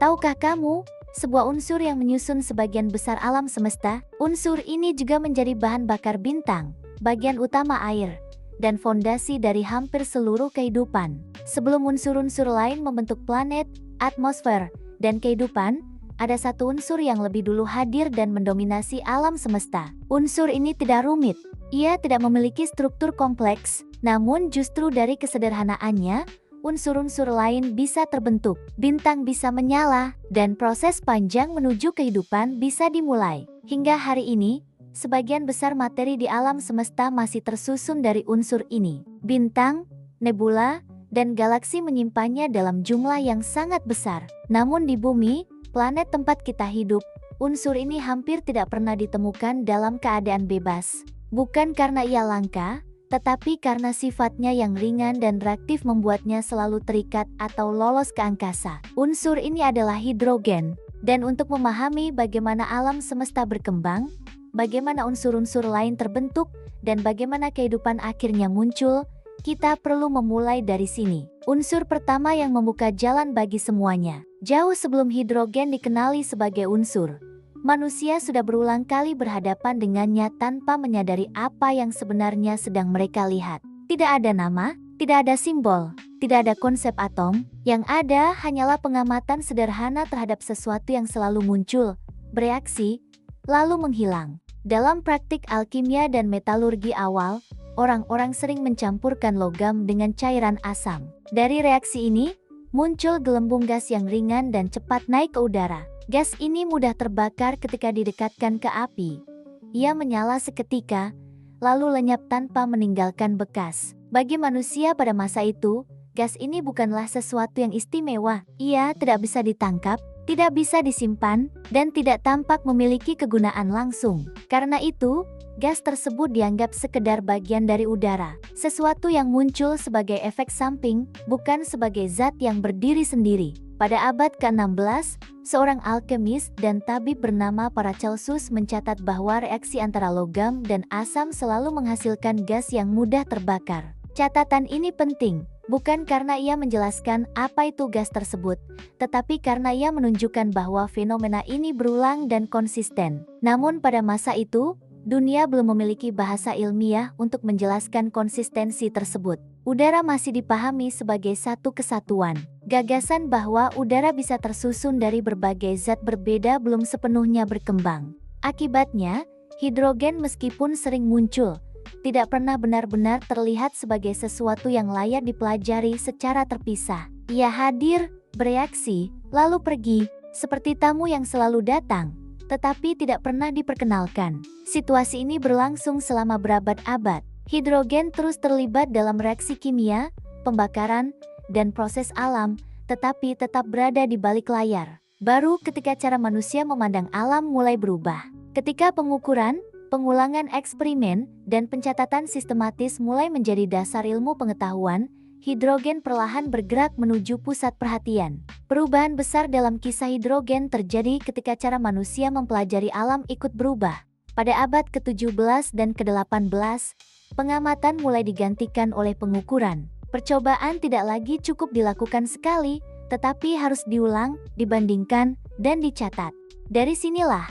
Tahukah kamu, sebuah unsur yang menyusun sebagian besar alam semesta, unsur ini juga menjadi bahan bakar bintang, bagian utama air, dan fondasi dari hampir seluruh kehidupan. Sebelum unsur-unsur lain membentuk planet, atmosfer, dan kehidupan, ada satu unsur yang lebih dulu hadir dan mendominasi alam semesta. Unsur ini tidak rumit. Ia tidak memiliki struktur kompleks, namun justru dari kesederhanaannya, unsur-unsur lain bisa terbentuk, bintang bisa menyala, dan proses panjang menuju kehidupan bisa dimulai. Hingga hari ini, sebagian besar materi di alam semesta masih tersusun dari unsur ini. Bintang, nebula, dan galaksi menyimpannya dalam jumlah yang sangat besar. Namun di bumi, planet tempat kita hidup, unsur ini hampir tidak pernah ditemukan dalam keadaan bebas. Bukan karena ia langka, tetapi karena sifatnya yang ringan dan reaktif membuatnya selalu terikat atau lolos ke angkasa. Unsur ini adalah hidrogen. Dan untuk memahami bagaimana alam semesta berkembang, bagaimana unsur-unsur lain terbentuk, dan bagaimana kehidupan akhirnya muncul, kita perlu memulai dari sini. Unsur pertama yang membuka jalan bagi semuanya. Jauh sebelum hidrogen dikenali sebagai unsur, manusia sudah berulang kali berhadapan dengannya tanpa menyadari apa yang sebenarnya sedang mereka lihat. Tidak ada nama, tidak ada simbol, tidak ada konsep atom, yang ada hanyalah pengamatan sederhana terhadap sesuatu yang selalu muncul, bereaksi, lalu menghilang. Dalam praktik alkimia dan metalurgi awal, orang-orang sering mencampurkan logam dengan cairan asam. Dari reaksi ini, muncul gelembung gas yang ringan dan cepat naik ke udara. Gas ini mudah terbakar ketika didekatkan ke api. Ia menyala seketika, lalu lenyap tanpa meninggalkan bekas. Bagi manusia pada masa itu, gas ini bukanlah sesuatu yang istimewa. Ia tidak bisa ditangkap, tidak bisa disimpan, dan tidak tampak memiliki kegunaan langsung. Karena itu, gas tersebut dianggap sekedar bagian dari udara. Sesuatu yang muncul sebagai efek samping, bukan sebagai zat yang berdiri sendiri. Pada abad ke-16, seorang alkemis dan tabib bernama Paracelsus mencatat bahwa reaksi antara logam dan asam selalu menghasilkan gas yang mudah terbakar. Catatan ini penting, bukan karena ia menjelaskan apa itu gas tersebut, tetapi karena ia menunjukkan bahwa fenomena ini berulang dan konsisten. Namun pada masa itu, dunia belum memiliki bahasa ilmiah untuk menjelaskan konsistensi tersebut. Udara masih dipahami sebagai satu kesatuan. Gagasan bahwa udara bisa tersusun dari berbagai zat berbeda belum sepenuhnya berkembang. Akibatnya, hidrogen meskipun sering muncul, tidak pernah benar-benar terlihat sebagai sesuatu yang layak dipelajari secara terpisah. Ia hadir, bereaksi, lalu pergi, seperti tamu yang selalu datang, tetapi tidak pernah diperkenalkan. Situasi ini berlangsung selama berabad-abad. Hidrogen terus terlibat dalam reaksi kimia, pembakaran, dan proses alam, tetapi tetap berada di balik layar. Baru ketika cara manusia memandang alam mulai berubah. Ketika pengukuran, pengulangan eksperimen, dan pencatatan sistematis mulai menjadi dasar ilmu pengetahuan, hidrogen perlahan bergerak menuju pusat perhatian. Perubahan besar dalam kisah hidrogen terjadi ketika cara manusia mempelajari alam ikut berubah. Pada abad ke-17 dan ke-18, pengamatan mulai digantikan oleh pengukuran. Percobaan tidak lagi cukup dilakukan sekali, tetapi harus diulang, dibandingkan, dan dicatat. Dari sinilah,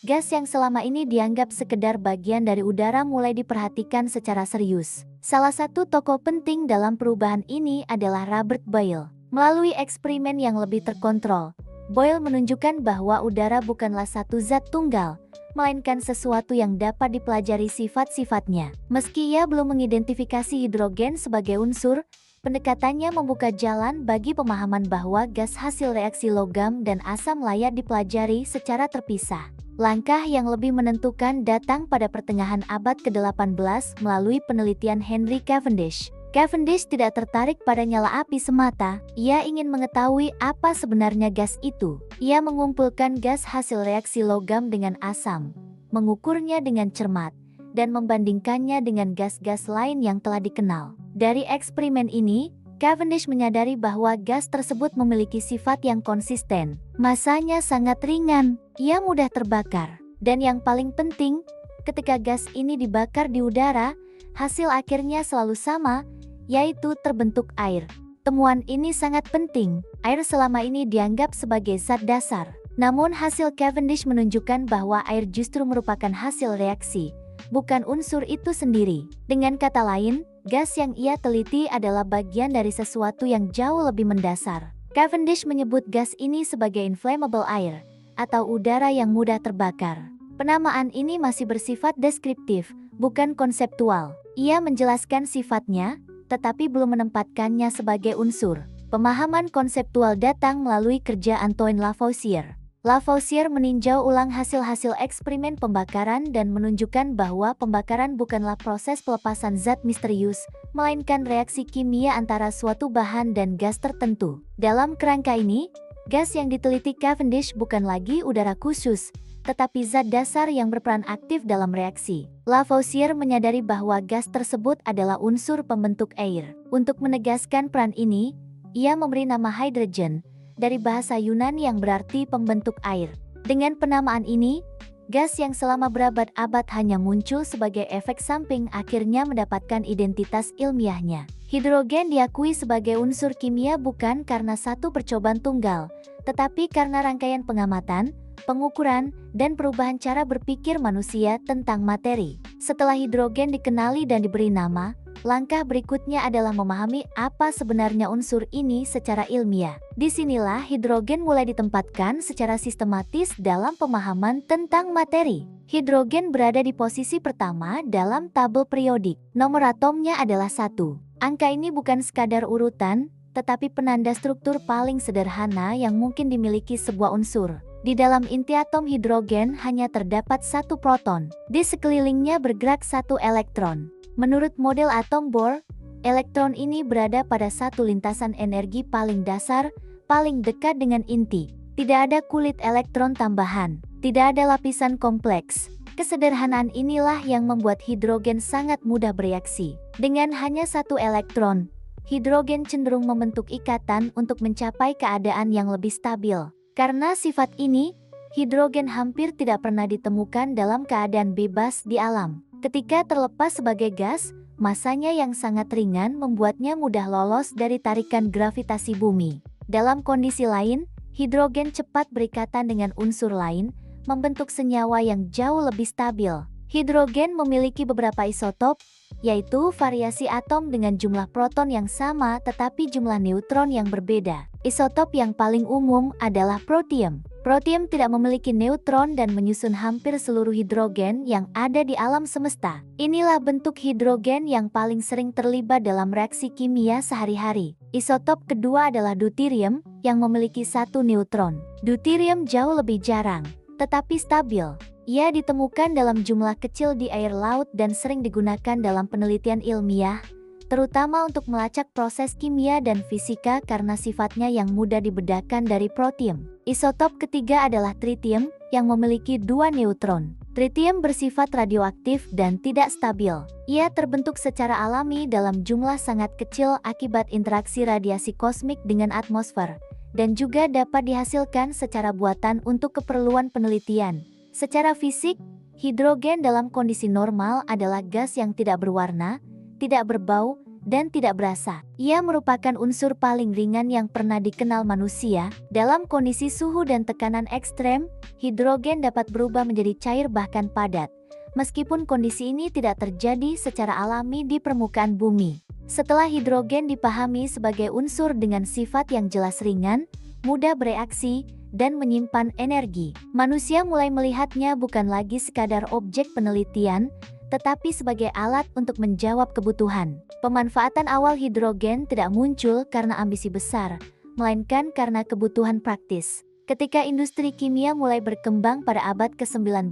gas yang selama ini dianggap sekedar bagian dari udara mulai diperhatikan secara serius. Salah satu tokoh penting dalam perubahan ini adalah Robert Boyle. Melalui eksperimen yang lebih terkontrol, Boyle menunjukkan bahwa udara bukanlah satu zat tunggal, melainkan sesuatu yang dapat dipelajari sifat-sifatnya. Meski ia belum mengidentifikasi hidrogen sebagai unsur, pendekatannya membuka jalan bagi pemahaman bahwa gas hasil reaksi logam dan asam layak dipelajari secara terpisah. Langkah yang lebih menentukan datang pada pertengahan abad ke-18 melalui penelitian Henry Cavendish. Cavendish tidak tertarik pada nyala api semata, ia ingin mengetahui apa sebenarnya gas itu. Ia mengumpulkan gas hasil reaksi logam dengan asam, mengukurnya dengan cermat, dan membandingkannya dengan gas-gas lain yang telah dikenal. Dari eksperimen ini, Cavendish menyadari bahwa gas tersebut memiliki sifat yang konsisten. Masanya sangat ringan, ia mudah terbakar, dan yang paling penting, ketika gas ini dibakar di udara, hasil akhirnya selalu sama, yaitu terbentuk air. Temuan ini sangat penting. Air selama ini dianggap sebagai zat dasar. Namun hasil Cavendish menunjukkan bahwa air justru merupakan hasil reaksi, bukan unsur itu sendiri. Dengan kata lain, gas yang ia teliti adalah bagian dari sesuatu yang jauh lebih mendasar. Cavendish menyebut gas ini sebagai inflammable air, atau udara yang mudah terbakar. Penamaan ini masih bersifat deskriptif, bukan konseptual. Ia menjelaskan sifatnya, tetapi belum menempatkannya sebagai unsur. Pemahaman konseptual datang melalui kerja Antoine Lavoisier. Lavoisier meninjau ulang hasil-hasil eksperimen pembakaran dan menunjukkan bahwa pembakaran bukanlah proses pelepasan zat misterius, melainkan reaksi kimia antara suatu bahan dan gas tertentu. Dalam kerangka ini, gas yang diteliti Cavendish bukan lagi udara khusus, tetapi zat dasar yang berperan aktif dalam reaksi. Lavoisier menyadari bahwa gas tersebut adalah unsur pembentuk air. Untuk menegaskan peran ini, ia memberi nama hydrogen, dari bahasa Yunani yang berarti pembentuk air. Dengan penamaan ini, gas yang selama berabad-abad hanya muncul sebagai efek samping akhirnya mendapatkan identitas ilmiahnya. Hidrogen diakui sebagai unsur kimia bukan karena satu percobaan tunggal, tetapi karena rangkaian pengamatan, pengukuran, dan perubahan cara berpikir manusia tentang materi. Setelah hidrogen dikenali dan diberi nama, langkah berikutnya adalah memahami apa sebenarnya unsur ini secara ilmiah. Disinilah hidrogen mulai ditempatkan secara sistematis dalam pemahaman tentang materi. Hidrogen berada di posisi pertama dalam tabel periodik. Nomor atomnya adalah 1. Angka ini bukan sekadar urutan, tetapi penanda struktur paling sederhana yang mungkin dimiliki sebuah unsur. Di dalam inti atom hidrogen hanya terdapat satu proton. Di sekelilingnya bergerak satu elektron. Menurut model atom Bohr, elektron ini berada pada satu lintasan energi paling dasar, paling dekat dengan inti. Tidak ada kulit elektron tambahan, tidak ada lapisan kompleks. Kesederhanaan inilah yang membuat hidrogen sangat mudah bereaksi. Dengan hanya satu elektron, hidrogen cenderung membentuk ikatan untuk mencapai keadaan yang lebih stabil. Karena sifat ini, hidrogen hampir tidak pernah ditemukan dalam keadaan bebas di alam. Ketika terlepas sebagai gas, masanya yang sangat ringan membuatnya mudah lolos dari tarikan gravitasi bumi. Dalam kondisi lain, hidrogen cepat berikatan dengan unsur lain, membentuk senyawa yang jauh lebih stabil. Hidrogen memiliki beberapa isotop, yaitu variasi atom dengan jumlah proton yang sama tetapi jumlah neutron yang berbeda. Isotop yang paling umum adalah protium. Protium tidak memiliki neutron dan menyusun hampir seluruh hidrogen yang ada di alam semesta. Inilah bentuk hidrogen yang paling sering terlibat dalam reaksi kimia sehari-hari. Isotop kedua adalah deuterium yang memiliki satu neutron. Deuterium jauh lebih jarang, tetapi stabil. Ia ditemukan dalam jumlah kecil di air laut dan sering digunakan dalam penelitian ilmiah, terutama untuk melacak proses kimia dan fisika karena sifatnya yang mudah dibedakan dari protium. Isotop ketiga adalah tritium, yang memiliki dua neutron. Tritium bersifat radioaktif dan tidak stabil. Ia terbentuk secara alami dalam jumlah sangat kecil akibat interaksi radiasi kosmik dengan atmosfer, dan juga dapat dihasilkan secara buatan untuk keperluan penelitian. Secara fisik, hidrogen dalam kondisi normal adalah gas yang tidak berwarna, tidak berbau, dan tidak berasa. Ia merupakan unsur paling ringan yang pernah dikenal manusia. Dalam kondisi suhu dan tekanan ekstrem, hidrogen dapat berubah menjadi cair bahkan padat, meskipun kondisi ini tidak terjadi secara alami di permukaan bumi. Setelah hidrogen dipahami sebagai unsur dengan sifat yang jelas ringan, mudah bereaksi, dan menyimpan energi, manusia mulai melihatnya bukan lagi sekadar objek penelitian, tetapi sebagai alat untuk menjawab kebutuhan. Pemanfaatan awal hidrogen tidak muncul karena ambisi besar, melainkan karena kebutuhan praktis. Ketika industri kimia mulai berkembang pada abad ke-19,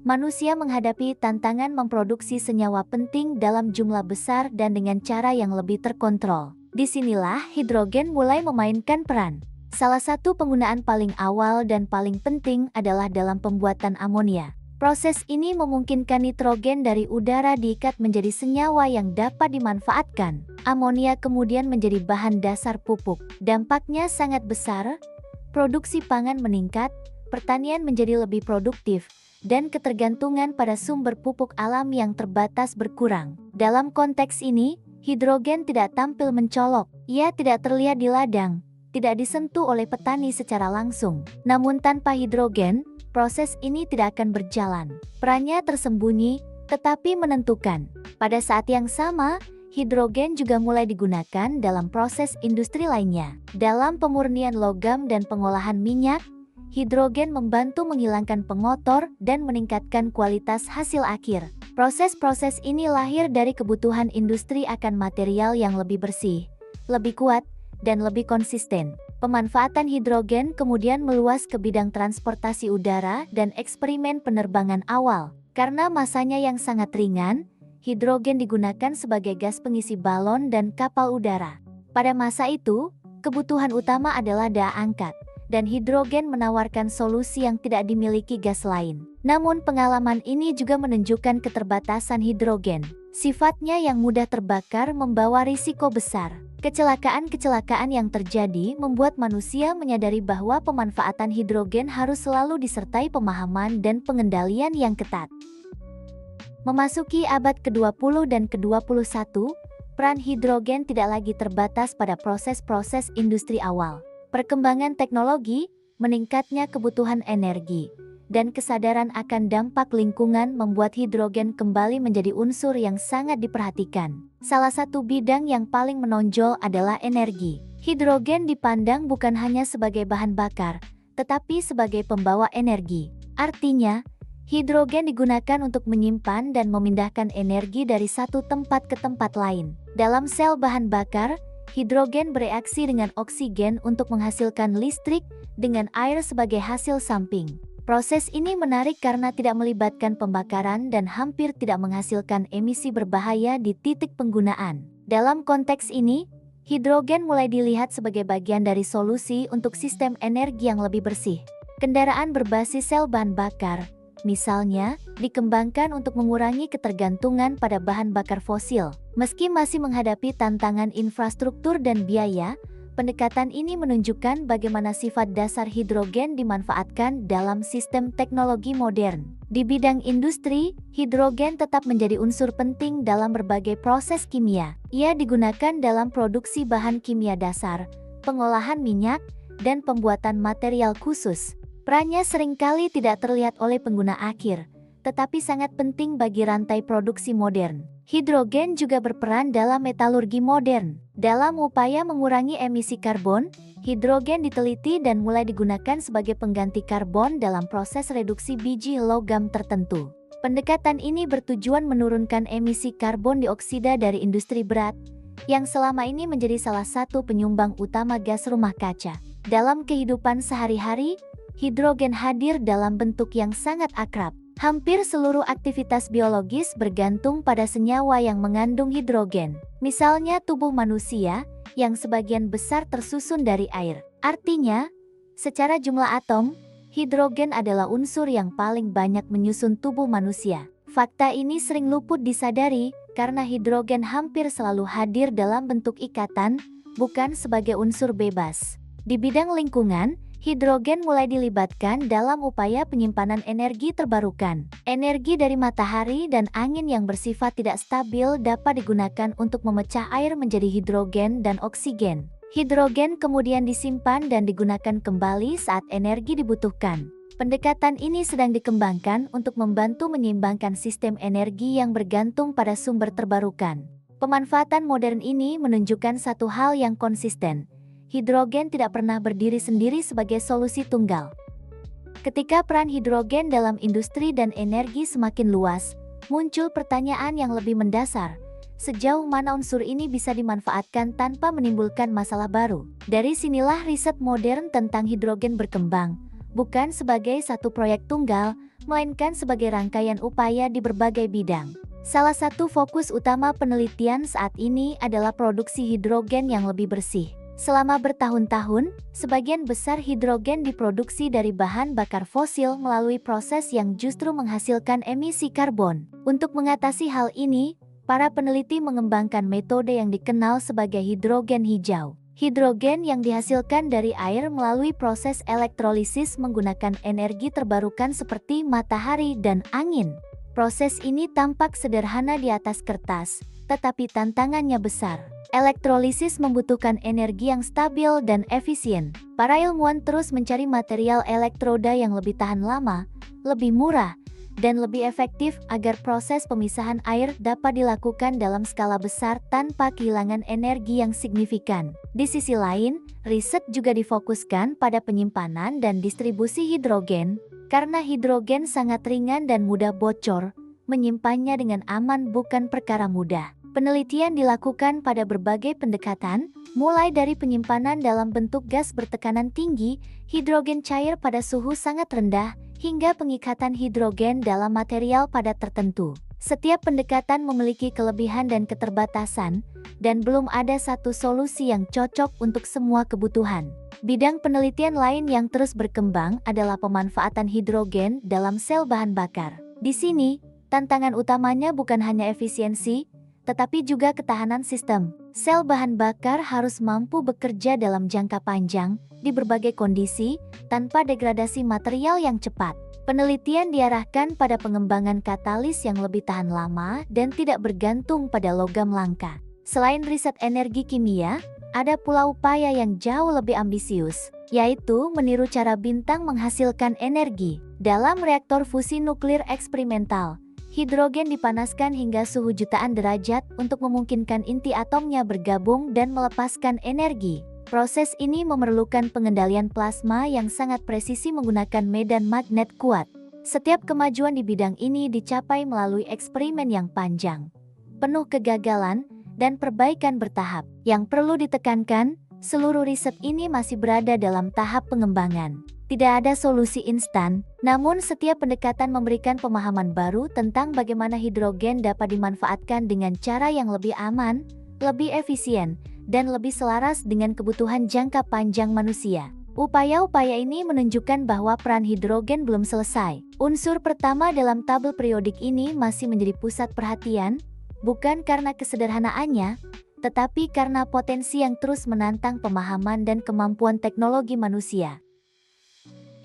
manusia menghadapi tantangan memproduksi senyawa penting dalam jumlah besar dan dengan cara yang lebih terkontrol. Disinilah hidrogen mulai memainkan peran. Salah satu penggunaan paling awal dan paling penting adalah dalam pembuatan amonia. Proses ini memungkinkan nitrogen dari udara diikat menjadi senyawa yang dapat dimanfaatkan. Amonia kemudian menjadi bahan dasar pupuk. Dampaknya sangat besar, produksi pangan meningkat, pertanian menjadi lebih produktif, dan ketergantungan pada sumber pupuk alam yang terbatas berkurang. Dalam konteks ini, hidrogen tidak tampil mencolok. Ia tidak terlihat di ladang, tidak disentuh oleh petani secara langsung. Namun tanpa hidrogen, proses ini tidak akan berjalan. Perannya tersembunyi, tetapi menentukan. Pada saat yang sama, hidrogen juga mulai digunakan dalam proses industri lainnya. Dalam pemurnian logam dan pengolahan minyak, hidrogen membantu menghilangkan pengotor dan meningkatkan kualitas hasil akhir. Proses-proses ini lahir dari kebutuhan industri akan material yang lebih bersih, lebih kuat, dan lebih konsisten. Pemanfaatan hidrogen kemudian meluas ke bidang transportasi udara dan eksperimen penerbangan awal. Karena masanya yang sangat ringan, hidrogen digunakan sebagai gas pengisi balon dan kapal udara. Pada masa itu, kebutuhan utama adalah daya angkat, dan hidrogen menawarkan solusi yang tidak dimiliki gas lain. Namun pengalaman ini juga menunjukkan keterbatasan hidrogen. Sifatnya yang mudah terbakar membawa risiko besar. Kecelakaan-kecelakaan yang terjadi membuat manusia menyadari bahwa pemanfaatan hidrogen harus selalu disertai pemahaman dan pengendalian yang ketat. Memasuki abad ke-20 dan ke-21, peran hidrogen tidak lagi terbatas pada proses-proses industri awal. Perkembangan teknologi, meningkatnya kebutuhan energi, dan kesadaran akan dampak lingkungan membuat hidrogen kembali menjadi unsur yang sangat diperhatikan. Salah satu bidang yang paling menonjol adalah energi. Hidrogen dipandang bukan hanya sebagai bahan bakar, tetapi sebagai pembawa energi. Artinya, hidrogen digunakan untuk menyimpan dan memindahkan energi dari satu tempat ke tempat lain. Dalam sel bahan bakar, hidrogen bereaksi dengan oksigen untuk menghasilkan listrik dengan air sebagai hasil samping. Proses ini menarik karena tidak melibatkan pembakaran dan hampir tidak menghasilkan emisi berbahaya di titik penggunaan. Dalam konteks ini, hidrogen mulai dilihat sebagai bagian dari solusi untuk sistem energi yang lebih bersih. Kendaraan berbasis sel bahan bakar, misalnya, dikembangkan untuk mengurangi ketergantungan pada bahan bakar fosil. Meski masih menghadapi tantangan infrastruktur dan biaya, pendekatan ini menunjukkan bagaimana sifat dasar hidrogen dimanfaatkan dalam sistem teknologi modern. Di bidang industri, hidrogen tetap menjadi unsur penting dalam berbagai proses kimia. Ia digunakan dalam produksi bahan kimia dasar, pengolahan minyak, dan pembuatan material khusus. Perannya seringkali tidak terlihat oleh pengguna akhir, tetapi sangat penting bagi rantai produksi modern. Hidrogen juga berperan dalam metalurgi modern. Dalam upaya mengurangi emisi karbon, hidrogen diteliti dan mulai digunakan sebagai pengganti karbon dalam proses reduksi biji logam tertentu. Pendekatan ini bertujuan menurunkan emisi karbon dioksida dari industri berat, yang selama ini menjadi salah satu penyumbang utama gas rumah kaca. Dalam kehidupan sehari-hari, hidrogen hadir dalam bentuk yang sangat akrab. Hampir seluruh aktivitas biologis bergantung pada senyawa yang mengandung hidrogen. Misalnya tubuh manusia, yang sebagian besar tersusun dari air. Artinya, secara jumlah atom, hidrogen adalah unsur yang paling banyak menyusun tubuh manusia. Fakta ini sering luput disadari, karena hidrogen hampir selalu hadir dalam bentuk ikatan, bukan sebagai unsur bebas. Di bidang lingkungan, hidrogen mulai dilibatkan dalam upaya penyimpanan energi terbarukan. Energi dari matahari dan angin yang bersifat tidak stabil dapat digunakan untuk memecah air menjadi hidrogen dan oksigen. Hidrogen kemudian disimpan dan digunakan kembali saat energi dibutuhkan. Pendekatan ini sedang dikembangkan untuk membantu menyeimbangkan sistem energi yang bergantung pada sumber terbarukan. Pemanfaatan modern ini menunjukkan satu hal yang konsisten. Hidrogen tidak pernah berdiri sendiri sebagai solusi tunggal. Ketika peran hidrogen dalam industri dan energi semakin luas, muncul pertanyaan yang lebih mendasar. Sejauh mana unsur ini bisa dimanfaatkan tanpa menimbulkan masalah baru? Dari sinilah riset modern tentang hidrogen berkembang, bukan sebagai satu proyek tunggal, melainkan sebagai rangkaian upaya di berbagai bidang. Salah satu fokus utama penelitian saat ini adalah produksi hidrogen yang lebih bersih. Selama bertahun-tahun, sebagian besar hidrogen diproduksi dari bahan bakar fosil melalui proses yang justru menghasilkan emisi karbon. Untuk mengatasi hal ini, para peneliti mengembangkan metode yang dikenal sebagai hidrogen hijau. Hidrogen yang dihasilkan dari air melalui proses elektrolisis menggunakan energi terbarukan seperti matahari dan angin. Proses ini tampak sederhana di atas kertas, tetapi tantangannya besar. Elektrolisis membutuhkan energi yang stabil dan efisien. Para ilmuwan terus mencari material elektroda yang lebih tahan lama, lebih murah, dan lebih efektif agar proses pemisahan air dapat dilakukan dalam skala besar tanpa kehilangan energi yang signifikan. Di sisi lain, riset juga difokuskan pada penyimpanan dan distribusi hidrogen, karena hidrogen sangat ringan dan mudah bocor. Menyimpannya dengan aman bukan perkara mudah. Penelitian dilakukan pada berbagai pendekatan, mulai dari penyimpanan dalam bentuk gas bertekanan tinggi, hidrogen cair pada suhu sangat rendah, hingga pengikatan hidrogen dalam material padat tertentu. Setiap pendekatan memiliki kelebihan dan keterbatasan, dan belum ada satu solusi yang cocok untuk semua kebutuhan. Bidang penelitian lain yang terus berkembang adalah pemanfaatan hidrogen dalam sel bahan bakar. Di sini, tantangan utamanya bukan hanya efisiensi, tetapi juga ketahanan sistem. Sel bahan bakar harus mampu bekerja dalam jangka panjang, di berbagai kondisi, tanpa degradasi material yang cepat. Penelitian diarahkan pada pengembangan katalis yang lebih tahan lama dan tidak bergantung pada logam langka. Selain riset energi kimia, ada pula upaya yang jauh lebih ambisius, yaitu meniru cara bintang menghasilkan energi. Dalam reaktor fusi nuklir eksperimental, hidrogen dipanaskan hingga suhu jutaan derajat untuk memungkinkan inti atomnya bergabung dan melepaskan energi. Proses ini memerlukan pengendalian plasma yang sangat presisi menggunakan medan magnet kuat. Setiap kemajuan di bidang ini dicapai melalui eksperimen yang panjang, penuh kegagalan, dan perbaikan bertahap. Yang perlu ditekankan, seluruh riset ini masih berada dalam tahap pengembangan. Tidak ada solusi instan, namun setiap pendekatan memberikan pemahaman baru tentang bagaimana hidrogen dapat dimanfaatkan dengan cara yang lebih aman, lebih efisien, dan lebih selaras dengan kebutuhan jangka panjang manusia. Upaya-upaya ini menunjukkan bahwa peran hidrogen belum selesai. Unsur pertama dalam tabel periodik ini masih menjadi pusat perhatian, bukan karena kesederhanaannya, tetapi karena potensi yang terus menantang pemahaman dan kemampuan teknologi manusia.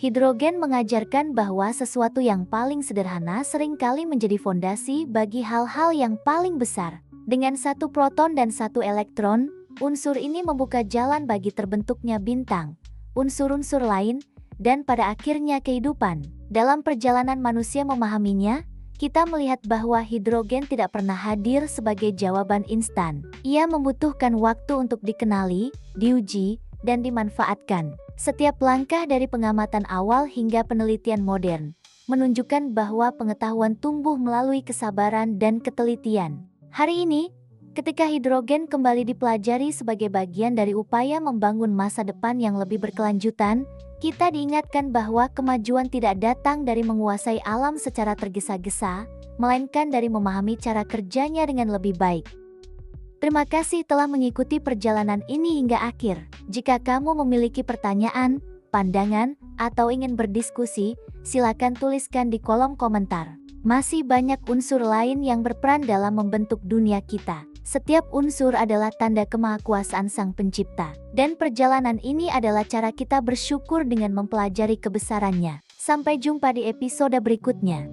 Hidrogen mengajarkan bahwa sesuatu yang paling sederhana seringkali menjadi fondasi bagi hal-hal yang paling besar. Dengan satu proton dan satu elektron, unsur ini membuka jalan bagi terbentuknya bintang, unsur-unsur lain, dan pada akhirnya kehidupan. Dalam perjalanan manusia memahaminya, kita melihat bahwa hidrogen tidak pernah hadir sebagai jawaban instan. Ia membutuhkan waktu untuk dikenali, diuji, dan dimanfaatkan. Setiap langkah dari pengamatan awal hingga penelitian modern menunjukkan bahwa pengetahuan tumbuh melalui kesabaran dan ketelitian. Hari ini, ketika hidrogen kembali dipelajari sebagai bagian dari upaya membangun masa depan yang lebih berkelanjutan, kita diingatkan bahwa kemajuan tidak datang dari menguasai alam secara tergesa-gesa, melainkan dari memahami cara kerjanya dengan lebih baik. Terima kasih telah mengikuti perjalanan ini hingga akhir. Jika kamu memiliki pertanyaan, pandangan, atau ingin berdiskusi, silakan tuliskan di kolom komentar. Masih banyak unsur lain yang berperan dalam membentuk dunia kita. Setiap unsur adalah tanda kemahakuasaan Sang Pencipta. Dan perjalanan ini adalah cara kita bersyukur dengan mempelajari kebesarannya. Sampai jumpa di episode berikutnya.